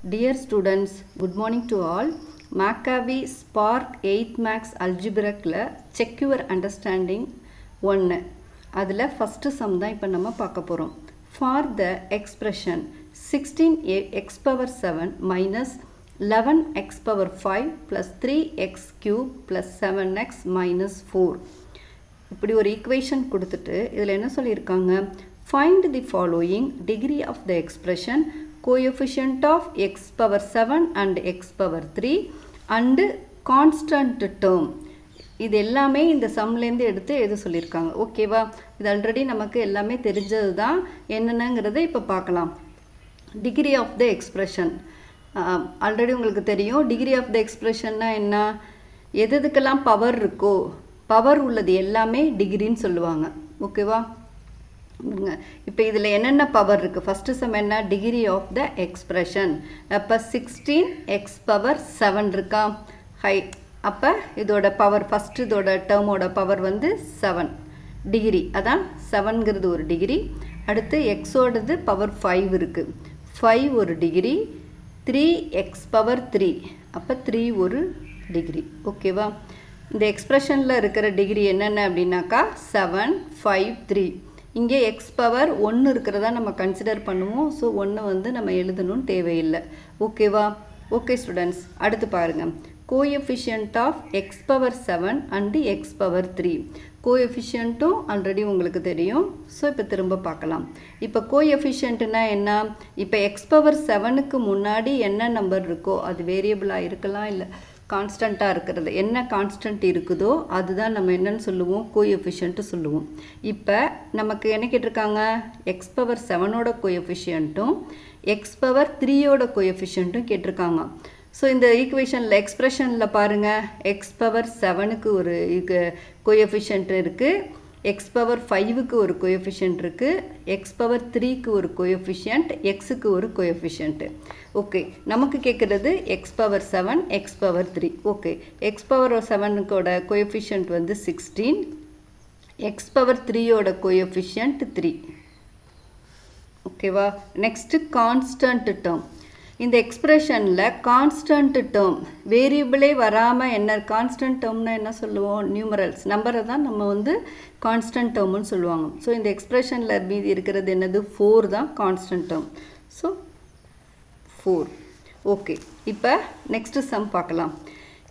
Dear students, good morning to all. Maccabi Spark 8th Max Algebraic check your understanding 1. அதில் first sum தான் இப்போ நம்ம பார்க்க போகிறோம். For the expression 16x power 7 minus 11x power 5 plus 3x cube plus 7x minus 4. இப்படி ஒரு equation கொடுத்துட்டு இதில் என்ன சொல்லியிருக்காங்க? Find the following degree of the expression, coefficient of x power 7 and x power 3 and constant term. இது எல்லாமே இந்த சம்லேருந்து எடுத்து எழுத சொல்லியிருக்காங்க. ஓகேவா? இது ஆல்ரெடி நமக்கு எல்லாமே தெரிஞ்சது தான். என்னென்னங்கிறத இப்போ பார்க்கலாம். Degree of the expression already உங்களுக்கு தெரியும். டிகிரி ஆஃப் த எக்ஸ்பிரஷன்னா என்ன? எதுக்கெல்லாம் பவர் இருக்கோ, பவர் உள்ளது எல்லாமே டிகிரின்னு சொல்லுவாங்க. ஓகேவா? இப்போ இதில் என்னென்ன பவர் இருக்குது? ஃபஸ்ட்டு சம் என்ன? Degree of the expression. அப்போ 16x பவர் 7 இருக்கா? ஹை. அப்போ இதோட பவர் ஃபஸ்ட்டு இதோட டேர்மோட பவர் வந்து 7 டிகிரி. அதான் 7ங்கிறது ஒரு டிகிரி. அடுத்து எக்ஸோடது பவர் 5 இருக்குது. 5 ஒரு டிகிரி. 3x power 3. அப்போ 3 ஒரு டிகிரி. ஓகேவா? இந்த எக்ஸ்பிரஷனில் இருக்கிற டிகிரி என்னென்ன அப்படின்னாக்கா 7, 5, 3. இங்கே எக்ஸ் பவர் 1 இருக்கிறதா நம்ம கன்சிடர் பண்ணுவோம். ஸோ 1 வந்து நம்ம எழுதணும்னு தேவையில்லை. ஓகேவா? ஓகே ஸ்டூடெண்ட்ஸ், அடுத்து பாருங்கள். Coefficient of x power 7 and x power 3. கோஎஃபிஷியன்ட்டும் ஆல்ரெடி உங்களுக்கு தெரியும். ஸோ இப்போ திரும்ப பார்க்கலாம். இப்போ கோஎஃபிஷியன்ட்னா என்ன? இப்போ எக்ஸ் பவர் 7க்கு முன்னாடி என்ன நம்பர் இருக்கோ அது வேரியபிளாக இருக்கலாம், இல்லை கான்ஸ்டண்ட்டாக இருக்கிறது. என்ன கான்ஸ்டன்ட் இருக்குதோ அதுதான் நம்ம என்னன்னு சொல்லுவோம்? கோஎஃபிஷியன்ட்டு சொல்லுவோம். இப்போ நமக்கு என்ன கேட்டிருக்காங்க? எக்ஸ் பவர் 7ஓட கோஎஃபிஷியன்ட்டும் எக்ஸ் பவர் 3யோட கோஎஃபிஷியன்ட்டும் கேட்டிருக்காங்க. ஸோ இந்த ஈக்குவேஷனில் எக்ஸ்பிரஷனில் பாருங்கள், எக்ஸ் பவர் 7க்கு ஒரு கோஎஃபிஷியன்ட் இருக்குது, எக்ஸ் பவர் 5க்கு ஒரு கோஎஃபிஷியன்ட் இருக்குது, எக்ஸ் பவர் 3க்கு ஒரு கோஎஃபிஷியன்ட், எக்ஸுக்கு ஒரு கோஎஃபிஷியன்ட்டு. ஓகே, நமக்கு கேட்குறது x power 7, x power 3. Okay, x power 7க்கோட கோஎஃபிஷியன்ட் வந்து 16, எக்ஸ் பவர் 3யோட கோஎஃபிஷியன்ட் 3. ஓகேவா? Next constant term. இந்த எக்ஸ்பிரஷனில் கான்ஸ்டன்ட் டேர்ம் வேரியபிளே வராமல் என்ன கான்ஸ்டன்ட் டேர்ம்னா என்ன சொல்லுவோம்? நியூமரல்ஸ் நம்பரை தான் நம்ம வந்து கான்ஸ்டன்ட் டேர்ம்னு சொல்லுவாங்க. ஸோ இந்த எக்ஸ்பிரஷனில் மீதி இருக்கிறது என்னது? 4 தான் கான்ஸ்டன்ட் டேர்ம். ஸோ 4. ஓகே, இப்போ நெக்ஸ்ட்டு சம் பார்க்கலாம்.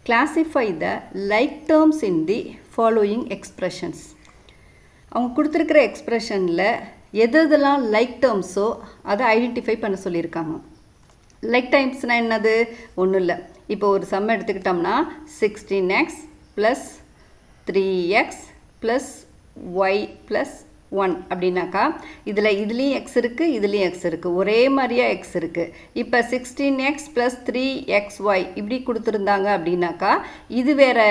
Classify the like terms in the following expressions. அவங்க கொடுத்துருக்கிற எக்ஸ்பிரஷனில் எதெல்லாம் லைக் டேர்ம்ஸோ அதை ஐடென்டிஃபை பண்ண சொல்லியிருக்காங்க. லைக் டைம்ஸ்னால் என்னது? ஒன்றும் இல்லை. இப்போ ஒரு சம் எடுத்துக்கிட்டோம்னா 16x plus 3x plus y plus 1 அப்படின்னாக்கா இதுலேயும் எக்ஸ் இருக்குது, இதுலேயும் எக்ஸ் இருக்குது, ஒரே மாதிரியாக எக்ஸ் இருக்குது. இப்போ 16x ப்ளஸ் 3xy இப்படி கொடுத்துருந்தாங்க அப்படின்னாக்கா இது வேறு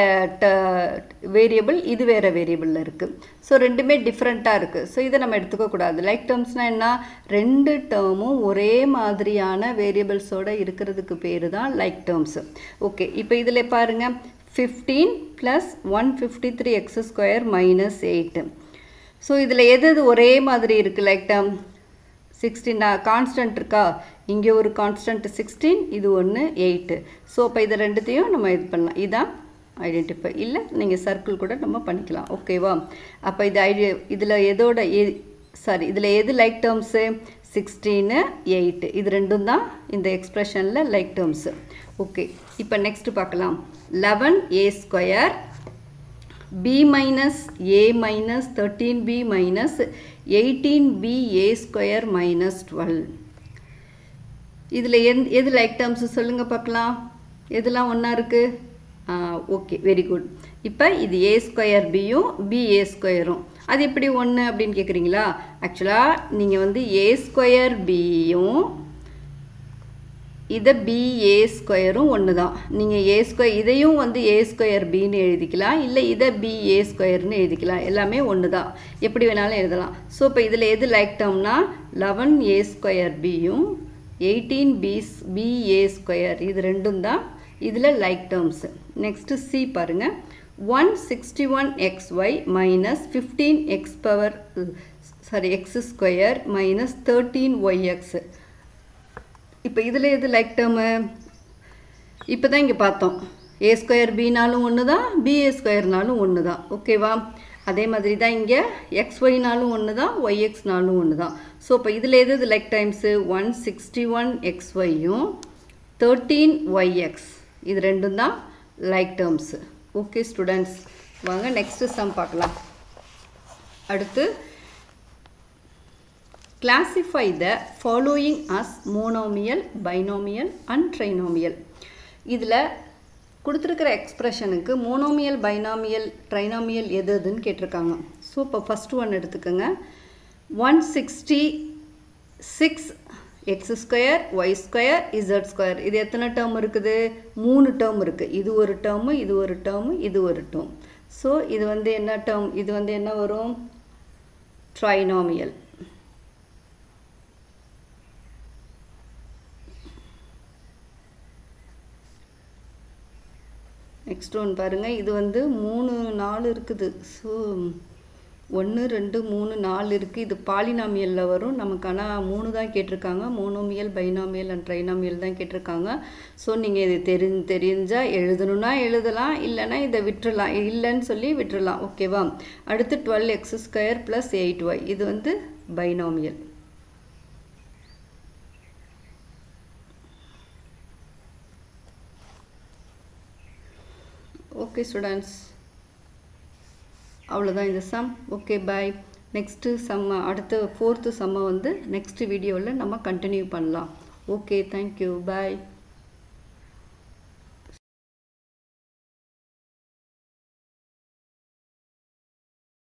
வேரியபிள், இது வேறு வேரியபிளில் இருக்குது. ஸோ ரெண்டுமே டிஃப்ரெண்ட்டாக இருக்குது. ஸோ இதை நம்ம எடுத்துக்கக்கூடாது. லைக் டேர்ம்ஸ்னால் என்ன? ரெண்டு டேர்மும் ஒரே மாதிரியான வேரியபிள்ஸோடு இருக்கிறதுக்கு பேர் தான் லைக் டேர்ம்ஸு. ஓகே, இப்போ இதில் பாருங்கள், 15 ப்ளஸ் 153x² மைனஸ் 8. ஸோ இதில் எது ஒரே மாதிரி இருக்குது? லைக் டேர்ம் 16 கான்ஸ்டன்ட் இருக்கா? இங்கே ஒரு கான்ஸ்டன்ட் 16, இது ஒன்று 8. ஸோ அப்போ இதை ரெண்டுத்தையும் நம்ம இது பண்ணலாம். இதான் ஐடென்டிஃபை. இல்லை நீங்கள் சர்க்கிள் கூட நம்ம பண்ணிக்கலாம். ஓகேவா? அப்போ இது இதில் எதோட இதில் எது லைக் டேர்ம்ஸு? 16, 8 இது ரெண்டும் தான் இந்த எக்ஸ்பிரஷனில் லைக் டேர்ம்ஸு. ஓகே, இப்போ நெக்ஸ்ட்டு பார்க்கலாம். 11a² b minus a minus 13b minus 18ba² minus 12. இதில் எது லைக் டேர்ம்ஸ் சொல்லுங்கள் பார்க்கலாம். எதெல்லாம் ஒன்றா இருக்குது? Okay, very good. இப்போ இது a² bயும் ba²ம் அது எப்படி ஒன்று அப்படின்னு கேட்குறீங்களா? ஆக்சுவலாக நீங்கள் வந்து a² bயும் இதை ba² ஒன்று தான். நீங்கள் இதையும் வந்து a² bன்னு எழுதிக்கலாம், இல்லை இதை ba²ன்னு எழுதிக்கலாம். எல்லாமே ஒன்று தான், எப்படி வேணாலும் எழுதலாம். ஸோ இப்போ இதில் எது லைக் டேர்ம்னா 11a² bயும் 18ba² இது ரெண்டும் தான் இதில் லைக் டேர்ம்ஸு. நெக்ஸ்ட்டு சி பாருங்கள். 161xy minus 15x x² minus 13yx இப்போ இதில் எது லைக் டேர்மு? இப்போ தான் இங்கே பார்த்தோம் ஏ ஸ்கொயர் பினாலும் ஒன்று தான், பிஏ ஸ்கொயர்னாலும் ஒன்று தான். ஓகேவா? அதே மாதிரி தான் இங்கே எக்ஸ்ஒய்னாலும் ஒன்று தான், ஒய்எக்ஸ்னாலும் ஒன்று தான். ஸோ இப்போ இதில் எது லைக் டைம்ஸு? 161 எக்ஸ்ஒய்யும் 13 ஒய்எக்ஸ், இது ரெண்டும் தான் லைக் டேர்ம்ஸு. ஓகே ஸ்டூடெண்ட்ஸ், வாங்க நெக்ஸ்ட்டு சம் பார்க்கலாம். அடுத்து classify the following as monomial, binomial and trinomial. இதில் கொடுத்துருக்கிற எக்ஸ்பிரஷனுக்கு மோனோமியல், பைனாமியல், ட்ரைனாமியல் எதுன்னு கேட்டிருக்காங்க. ஸோ இப்போ ஃபஸ்ட்டு ஒன் எடுத்துக்கோங்க. 166 x square y square z square. இது எத்தனை டேர்ம் இருக்குது? 3 டேர்ம் இருக்குது. இது ஒரு டேர்மு, இது ஒரு டேர்மு, இது ஒரு டேர்ம். ஸோ இது வந்து என்ன டேர்ம்? இது வந்து என்ன வரும்? ட்ரைனாமியல். நெக்ஸ்ட் ஒன் பாருங்கள். இது வந்து 3 4 இருக்குது. ஸோ 1 2 3 4 இருக்குது. இது பாலினாமியலில் வரும். நமக்கு ஆனால் 3 தான் கேட்டிருக்காங்க. மோனோமியல், பைனாமியல் அண்ட் ட்ரைனாமியல் தான் கேட்டிருக்காங்க. ஸோ நீங்கள் இது தெரிஞ்சால் எழுதணுன்னா எழுதலாம், இல்லைன்னா இதை விட்டுறலாம், இல்லைன்னு சொல்லி விட்டுறலாம். ஓகேவா? அடுத்து 12 எக்ஸ் ஸ்கொயர் ப்ளஸ் 8y, இது வந்து பைனாமியல். ஓகே ஸ்டூடெண்ட்ஸ், அவ்வளோதான் இந்த சம். Okay bye. நெக்ஸ்ட்டு சம்ம, அடுத்த 4th சம்மை வந்து நெக்ஸ்ட் வீடியோவில் நம்ம கண்டினியூ பண்ணலாம். ஓகே, தேங்க்யூ, பாய்.